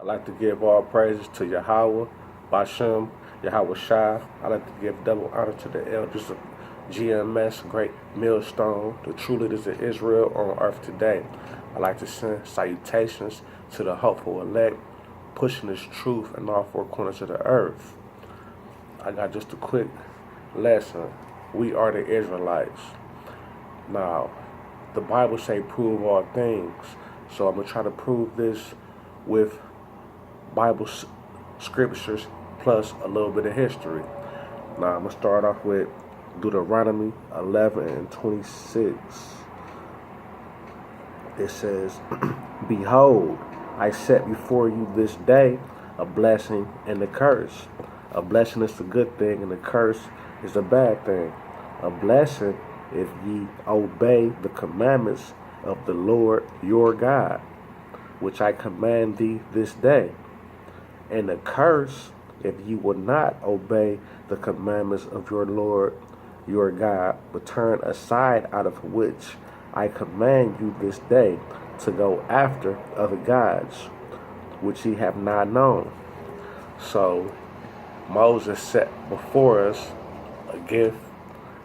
I'd like to give all praises to Yahweh, Bashem, Yahweh Shai. I'd like to give double honor to the elders of GMS, Great Millstone, the true leaders of Israel on earth today. I'd like to send salutations to the hopeful elect, pushing this truth in all four corners of the earth. I got just a quick lesson. We are the Israelites. Now, the Bible say prove all things. So I'm going to try to prove this with Bible scriptures plus a little bit of history. Now I'm going to start off with Deuteronomy 11 and 26. It says, Behold, I set before you this day a blessing and a curse. A blessing is a good thing and a curse is a bad thing. A blessing if ye obey the commandments of the Lord your God, which I command thee this day. And a curse if ye will not obey the commandments of your Lord your God, but turn aside out of which I command you this day to go after other gods, which ye have not known. So Moses set before us a gift,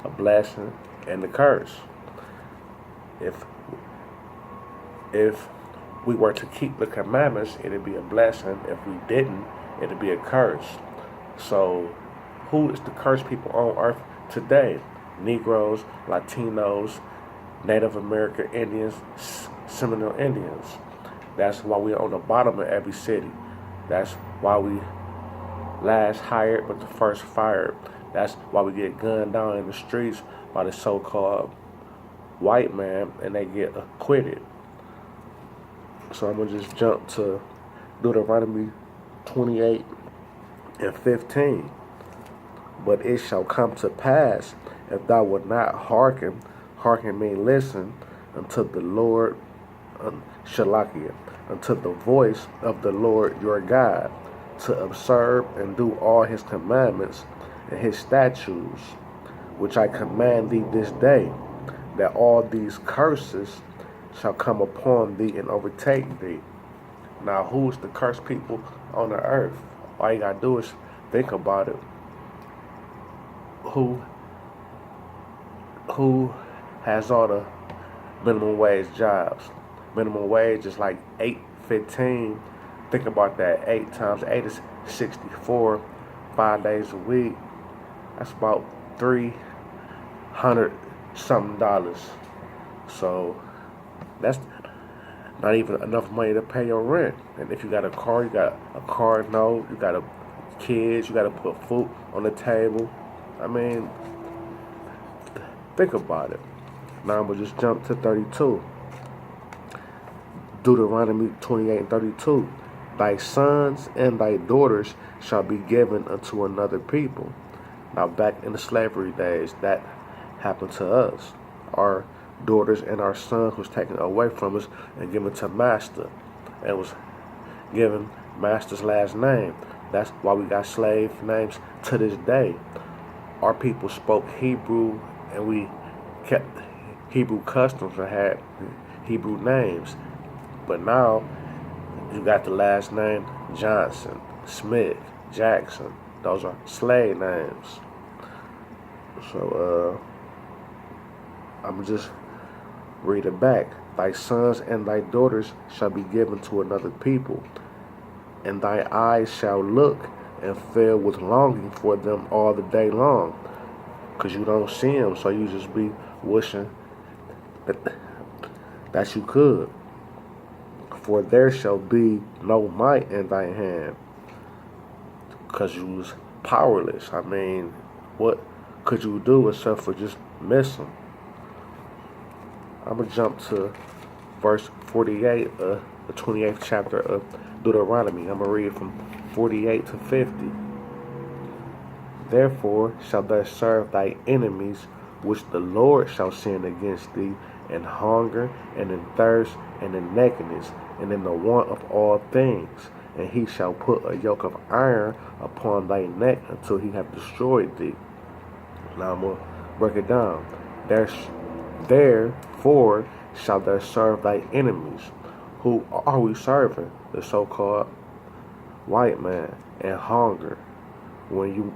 a blessing, and a curse. If we were to keep the commandments, it'd be a blessing. If we didn't, it'd be a curse. So who is the cursed people on earth today? Negroes, Latinos, Native American Indians, Seminole Indians. That's why we're on the bottom of every city. That's why we last hired but the first fired. That's why we get gunned down in the streets by the so-called white man and they get acquitted. So I'm going to just jump to Deuteronomy 28 and 15. But it shall come to pass, if thou wilt not hearken mean listen, unto the Lord, Shalakia, unto the voice of the Lord your God, to observe and do all his commandments and his statutes, which I command thee this day, that all these curses shall come upon thee and overtake thee. Now, who's the cursed people on the earth? All you gotta do is think about it. Who has all the minimum wage jobs? Minimum wage is like $8.15. Think about that. 8 times 8 is 64. 5 days a week. That's about $300 something dollars. So that's not even enough money to pay your rent. And if you got a car, you got a car note, you got kids, you got to put food on the table. I mean, think about it. Now I'm going to just jump to 32. Deuteronomy 28 and 32. Thy sons and thy daughters shall be given unto another people. Now back in the slavery days, that happened to us. Our daughters and our sons was taken away from us and given to master, and was given master's last name. That's why we got slave names to this day. Our people spoke Hebrew and we kept Hebrew customs and had Hebrew names. But now you got the last name Johnson, Smith, Jackson. Those are slave names. So I'm just read it back. Thy sons and thy daughters shall be given to another people, and thy eyes shall look and fill with longing for them all the day long, because you don't see them, so you just be wishing that you could. For there shall be no might in thy hand, because you was powerless. I mean, what could you do except for just miss them? I'm going to jump to verse 48 of the 28th chapter of Deuteronomy. I'm going to read from 48 to 50. Therefore shalt thou serve thy enemies, which the Lord shall send against thee, in hunger, and in thirst, and in nakedness, and in the want of all things. And he shall put a yoke of iron upon thy neck until he have destroyed thee. Now I'm going to break it down. Therefore shalt thou serve thy enemies. Who are we serving? The so-called white man and hunger. When you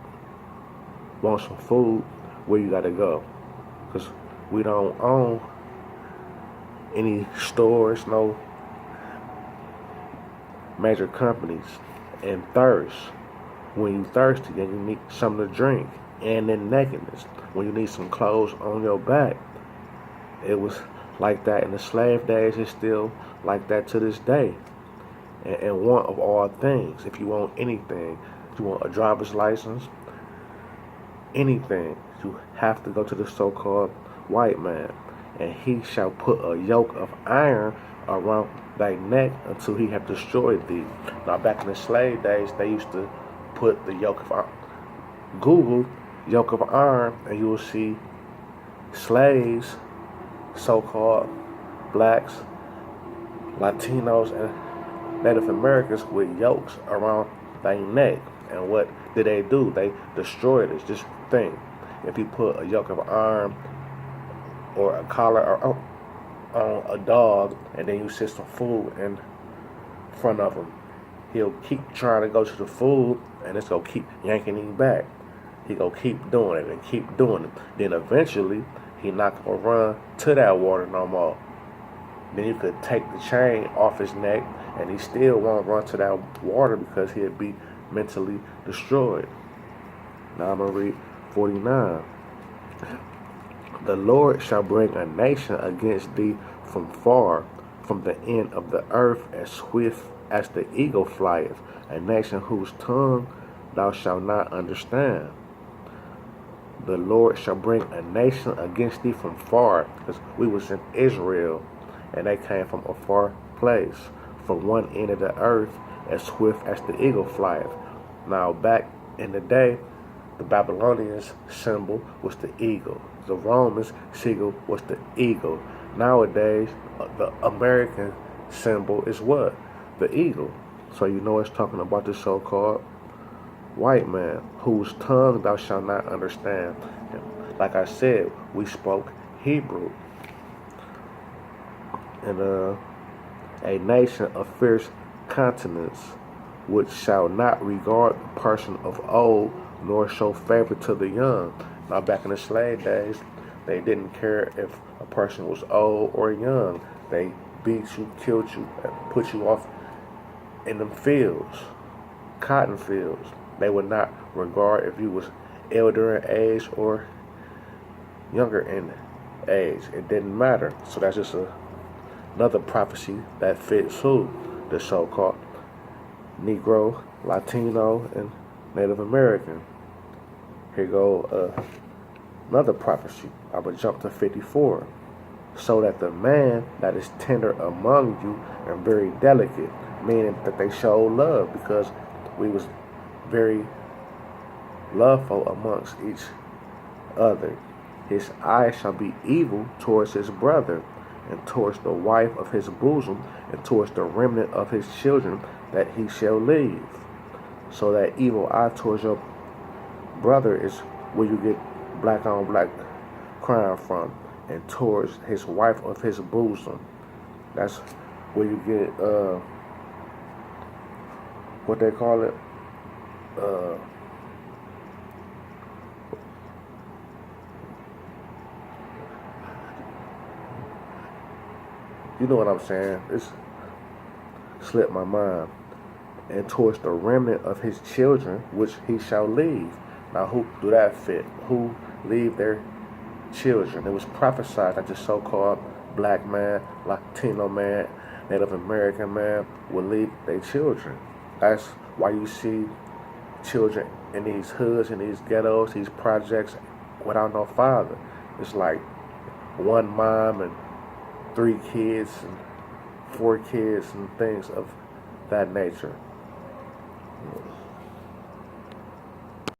want some food, where you gotta go? Because we don't own any stores, no major companies. And thirst. When you thirsty, then you need something to drink. And then nakedness. When you need some clothes on your back. It was like that in the slave days. It's still like that to this day. And want of all things. If you want anything, if you want a driver's license, anything, you have to go to the so-called white man, and he shall put a yoke of iron around thy neck until he have destroyed thee. Now, back in the slave days, they used to put the yoke of iron. Google yoke of iron, and you will see slaves, so-called blacks, Latinos, and Native Americans with yokes around their neck. And what did they do? They destroyed it. Just think, if you put a yoke of iron or a collar on a dog, and then you set some food in front of him, he'll keep trying to go to the food, and it's gonna keep yanking him back. He gonna keep doing it and keep doing it. Then eventually, he not gonna run to that water no more. Then you could take the chain off his neck, and he still won't run to that water because he'll be mentally destroyed. Now I'm going to read 49. The Lord shall bring a nation against thee from far, from the end of the earth, as swift as the eagle flieth, a nation whose tongue thou shalt not understand. The Lord shall bring a nation against thee from far, because we was in Israel, and they came from a far place, from one end of the earth, as swift as the eagle flieth. Now, back in the day, the Babylonians' symbol was the eagle. The Romans' symbol was the eagle. Nowadays, the American symbol is what? The eagle. So you know it's talking about the so-called white man, whose tongue thou shalt not understand. And like I said, we spoke Hebrew. And a nation of fierce countenance, which shall not regard the person of old, nor show favor to the young. Now, back in the slave days, they didn't care if a person was old or young. They beat you, killed you, and put you off in them fields, cotton fields. They would not regard if you was elder in age or younger in age. It didn't matter. So that's just another prophecy that fits who? The so-called Negro, Latino, and Native American. Here go another prophecy. I would jump to 54. So that the man that is tender among you and very delicate, meaning that they show love, because we was very loveful amongst each other. His eye shall be evil towards his brother, and towards the wife of his bosom, and towards the remnant of his children that he shall leave. So that evil eye towards your brother is where you get black on black crime from, and towards his wife of his bosom. That's where you get what they call it. You know what I'm saying? It's slipped my mind. And towards the remnant of his children, which he shall leave. Now, who do that fit? Who leave their children? It was prophesied that the so-called black man, Latino man, Native American man would leave their children. That's why you see children in these hoods, in these ghettos, these projects without no father. It's like one mom and 3 kids and 4 kids and things of that nature.